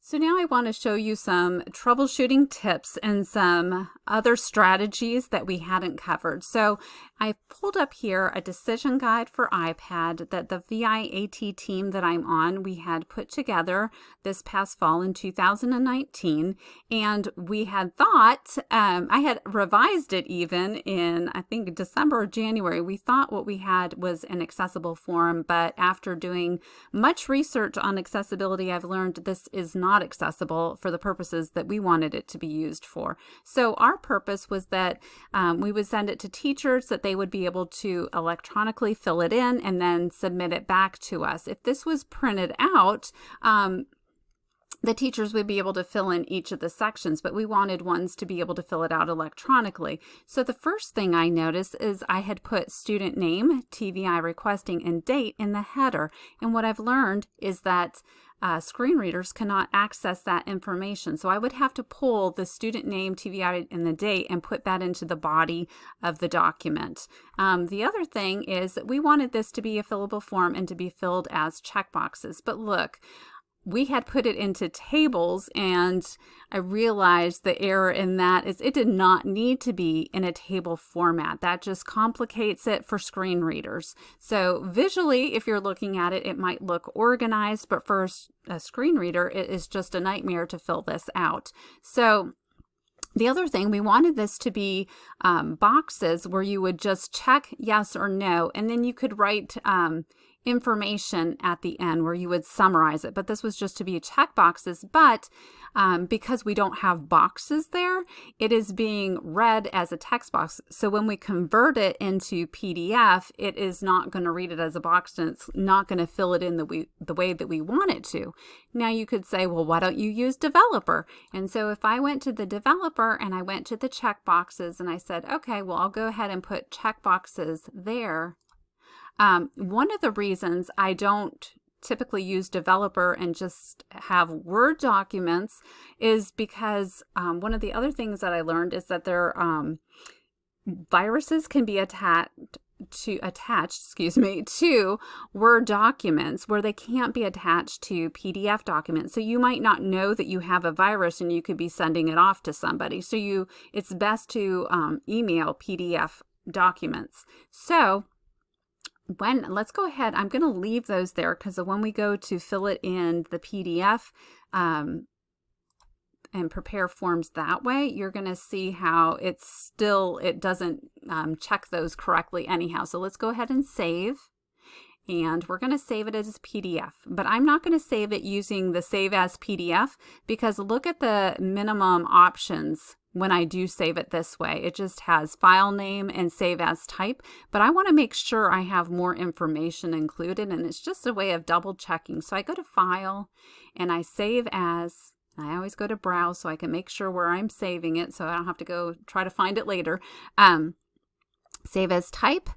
So now I want to show you some troubleshooting tips and some other strategies that we hadn't covered. So I pulled up here a decision guide for iPad that the VIAT team that I'm on, we had put together this past fall in 2019. And we had thought, I had revised it even in, I think, December or January. We thought what we had was an accessible form, but after doing much research on accessibility, I've learned this is not accessible for the purposes that we wanted it to be used for. So our purpose was that we would send it to teachers, that they would be able to electronically fill it in and then submit it back to us. If this was printed out, the teachers would be able to fill in each of the sections, but we wanted ones to be able to fill it out electronically. So the first thing I noticed is I had put student name, TVI requesting, and date in the header. And what I've learned is that screen readers cannot access that information. So I would have to pull the student name, TVI, and the date and put that into the body of the document. The other thing is that we wanted this to be a fillable form and to be filled as checkboxes. But look, we had put it into tables, and I realized the error in that is it did not need to be in a table format. That just complicates it for screen readers. So visually, if you're looking at it, it might look organized, but for a screen reader, it is just a nightmare to fill this out. So the other thing, we wanted this to be boxes where you would just check yes or no, and then you could write information at the end where you would summarize it. But this was just to be check boxes. But because we don't have boxes there, it is being read as a text box. So when we convert it into PDF, it is not going to read it as a box, and it's not going to fill it in the way that we want it to. Now you could say, well, why don't you use developer? And so if I went to the developer and I went to the check boxes and I said, okay, well, I'll go ahead and put check boxes there. One of the reasons I don't typically use developer and just have Word documents is because one of the other things that I learned is that there viruses can be attached to Word documents where they can't be attached to PDF documents. So you might not know that you have a virus and you could be sending it off to somebody. So it's best to email PDF documents. So let's go ahead, I'm going to leave those there because when we go to fill it in the PDF and prepare forms that way, you're going to see how it doesn't check those correctly anyhow. So let's go ahead and save. And we're going to save it as PDF, but I'm not going to save it using the save as PDF because look at the minimum options when I do save it this way. It just has file name and save as type, but I want to make sure I have more information included, and it's just a way of double checking. So I go to file and I save as. I always go to browse so I can make sure where I'm saving it so I don't have to go try to find it later. Save as type,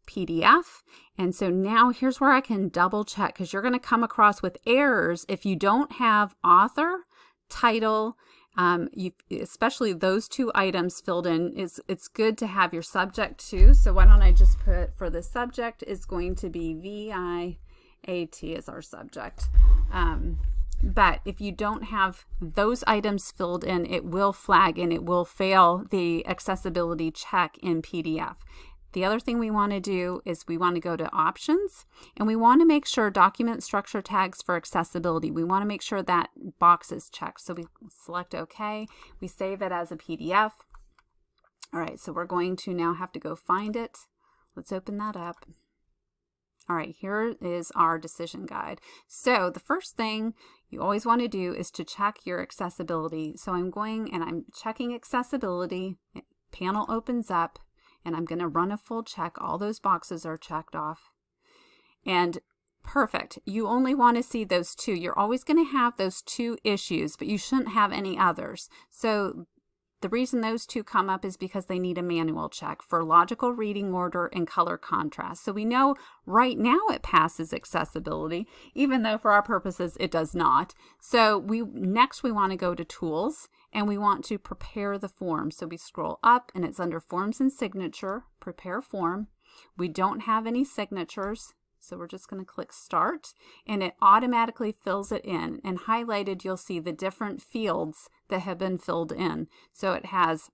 PDF. And so now here's where I can double check, because you're going to come across with errors if you don't have author, title, especially those two items filled in. It's good to have your subject too. So why don't I just put, for the subject is going to be VIAT as our subject. But if you don't have those items filled in, it will flag and it will fail the accessibility check in PDF. The other thing we want to do is we want to go to options, and we want to make sure document structure tags for accessibility. We want to make sure that box is checked. So we select OK. We save it as a PDF. All right, so we're going to now have to go find it. Let's open that up. All right, here is our decision guide. So the first thing you always want to do is to check your accessibility. So I'm going and I'm checking accessibility. Panel opens up. And I'm going to run a full check. All those boxes are checked off. And perfect. You only want to see those two. You're always going to have those two issues, but you shouldn't have any others. So the reason those two come up is because they need a manual check for logical reading order and color contrast. So we know right now it passes accessibility, even though for our purposes it does not. So next we want to go to tools, and we want to prepare the form. So we scroll up and it's under forms and signature, prepare form. We don't have any signatures, So we're just going to click Start, and it automatically fills it in. And highlighted, you'll see the different fields that have been filled in. So it has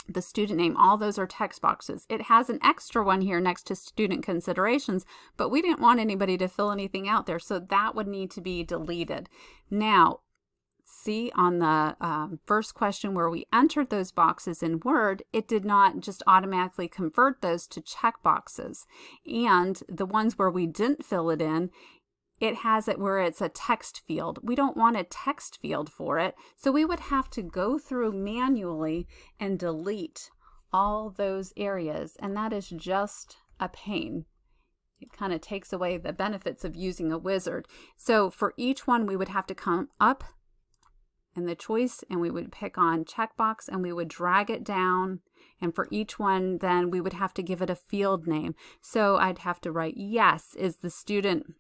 the student name, all those are text boxes. It has an extra one here next to student considerations, but we didn't want anybody to fill anything out there, so that would need to be deleted. Now, see on the first question where we entered those boxes in Word, it did not just automatically convert those to check boxes. And the ones where we didn't fill it in, it has it where it's a text field. We don't want a text field for it, so we would have to go through manually and delete all those areas, and that is just a pain. It kind of takes away the benefits of using a wizard. So for each one, we would have to come up in the choice, and we would pick on checkbox, and we would drag it down. And for each one, then we would have to give it a field name. So I'd have to write, yes, the student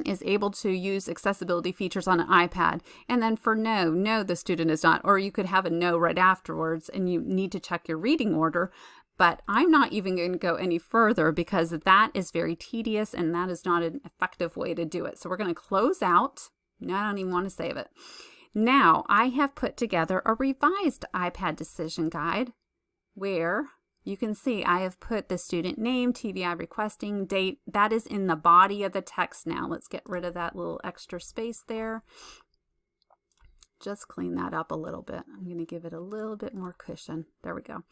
is able to use accessibility features on an iPad. And then for no, the student is not. Or you could have a no right afterwards, and you need to check your reading order. But I'm not even going to go any further because that is very tedious, and that is not an effective way to do it. So we're going to close out. No, I don't even want to save it. Now, I have put together a revised iPad decision guide where you can see I have put the student name, TVI requesting, date. That is in the body of the text now. Let's get rid of that little extra space there. Just clean that up a little bit. I'm going to give it a little bit more cushion. There we go.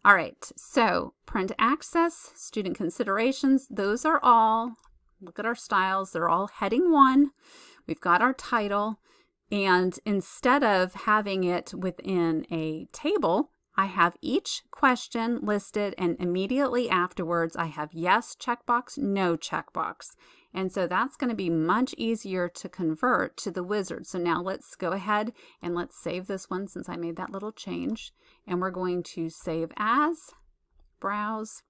All right, so print access, student considerations, those are all, look at our styles, they're all heading 1. We've got our title, and instead of having it within a table, I have each question listed, and immediately afterwards I have yes checkbox, no checkbox. And so that's going to be much easier to convert to the wizard. So now let's go ahead and let's save this one since I made that little change. And we're going to save as, browse,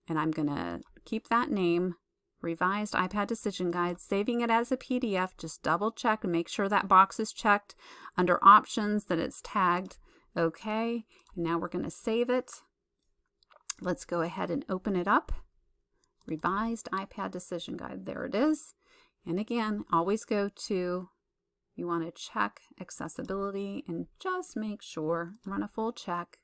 and I'm going to keep that name, Revised iPad Decision Guide, saving it as a PDF. Just double check and make sure that box is checked under options, that it's tagged. Okay, now we're going to save it. Let's go ahead and open it up. Revised iPad Decision Guide. There it is. And again, always go to, you want to check accessibility and just make sure, run a full check,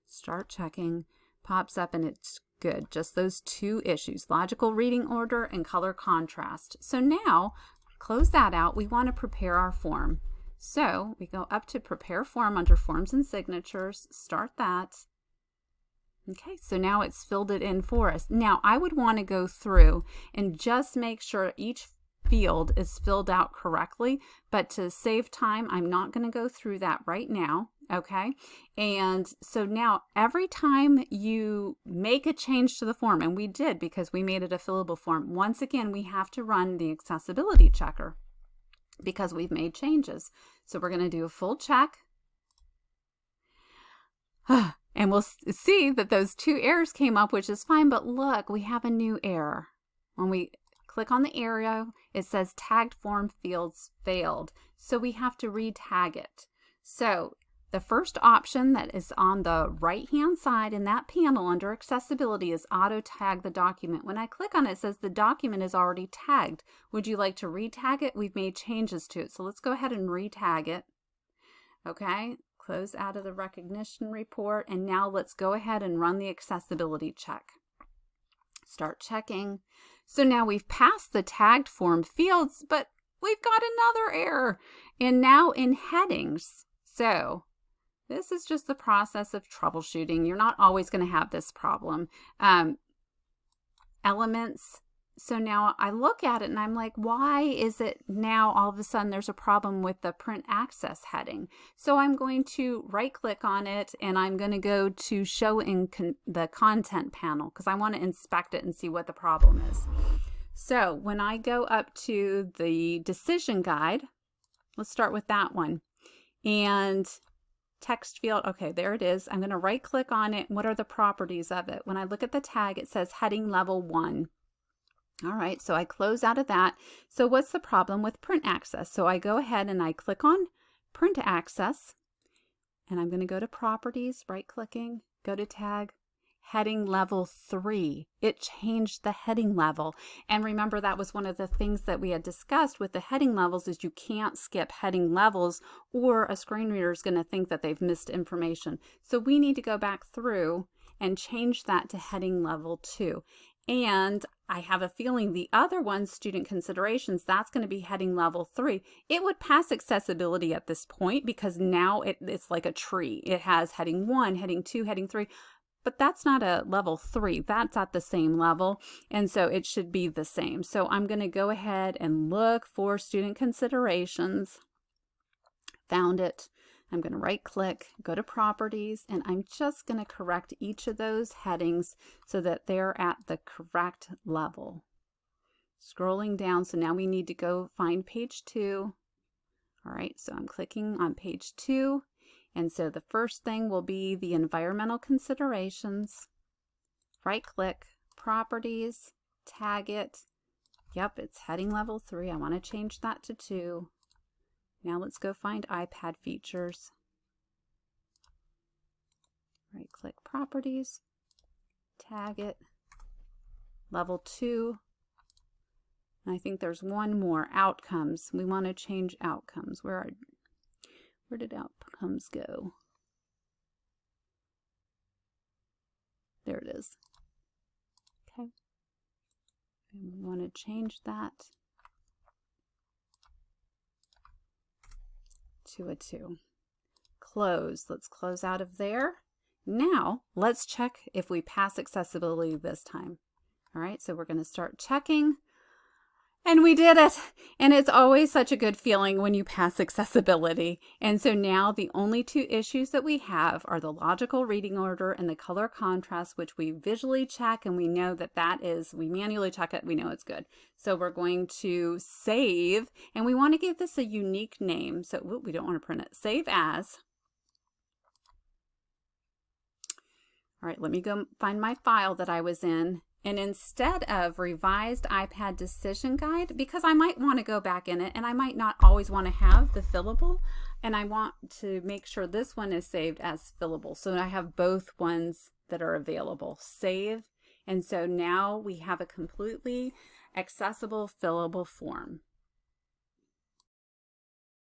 start checking, pops up, and it's good. Just those 2 issues, logical reading order and color contrast. So now, close that out. We want to prepare our form. So we go up to prepare form under forms and signatures, start that. Okay, so now it's filled it in for us. Now I would want to go through and just make sure each field is filled out correctly, but to save time, I'm not going to go through that right now. Okay, and so now every time you make a change to the form, and we did because we made it a fillable form, once again we have to run the accessibility checker because we've made changes. So we're going to do a full check. And we'll see that those 2 errors came up, which is fine, but look, we have a new error. When we click on the arrow, it says tagged form fields failed. So we have to re-tag it. So the first option that is on the right-hand side in that panel under accessibility is auto tag the document. When I click on it, it says the document is already tagged. Would you like to re-tag it? We've made changes to it. So let's go ahead and re-tag it. Okay, close out of the recognition report, and now let's go ahead and run the accessibility check. Start checking. So now we've passed the tagged form fields, but we've got another error. And now in headings. So this is just the process of troubleshooting. You're not always going to have this problem. Elements. So now I look at it and I'm like, why is it now all of a sudden there's a problem with the print access heading? So I'm going to right click on it and I'm going to go to show in the content panel because I want to inspect it and see what the problem is. So when I go up to the decision guide, let's start with that one. And text field, okay, there it is. I'm going to right click on it. What are the properties of it? When I look at the tag, it says heading level 1. All right, so I close out of that. So what's the problem with print access? So I go ahead and I click on print access, and I'm going to go to properties, right clicking, go to tag, heading level 3. It changed the heading level. And remember, that was one of the things that we had discussed with the heading levels, is you can't skip heading levels or a screen reader is going to think that they've missed information. So we need to go back through and change that to heading level 2. And I have a feeling the other one, student considerations, that's going to be heading level 3. It would pass accessibility at this point because now it's like a tree. It has heading 1, heading 2, heading 3, but that's not a level 3. That's at the same level, and so it should be the same. So I'm going to go ahead and look for student considerations. Found it. I'm going to right click, go to properties, and I'm just going to correct each of those headings so that they're at the correct level. Scrolling down, so now we need to go find page 2. All right, so I'm clicking on page 2, and so the first thing will be the environmental considerations. Right click, properties, tag it. Yep, it's heading level 3. I want to change that to 2. Now let's go find iPad features. Right click properties, tag it, level 2. And I think there's one more, outcomes. We want to change outcomes. Where did outcomes go? There it is. Okay. And we want to change that to a 2. Close. Let's close out of there. Now let's check if we pass accessibility this time. All right, so we're going to start checking, and we did it. And it's always such a good feeling when you pass accessibility. And so now the only 2 issues that we have are the logical reading order and the color contrast, which we visually check, and we know that is, we manually check it, we know it's good. So we're going to save, and we want to give this a unique name. So we don't want to print it. Save as. All right, let me go find my file that I was in. And instead of revised iPad decision guide, because I might want to go back in it and I might not always want to have the fillable, and I want to make sure this one is saved as fillable. So I have both ones that are available. Save. And so now we have a completely accessible fillable form.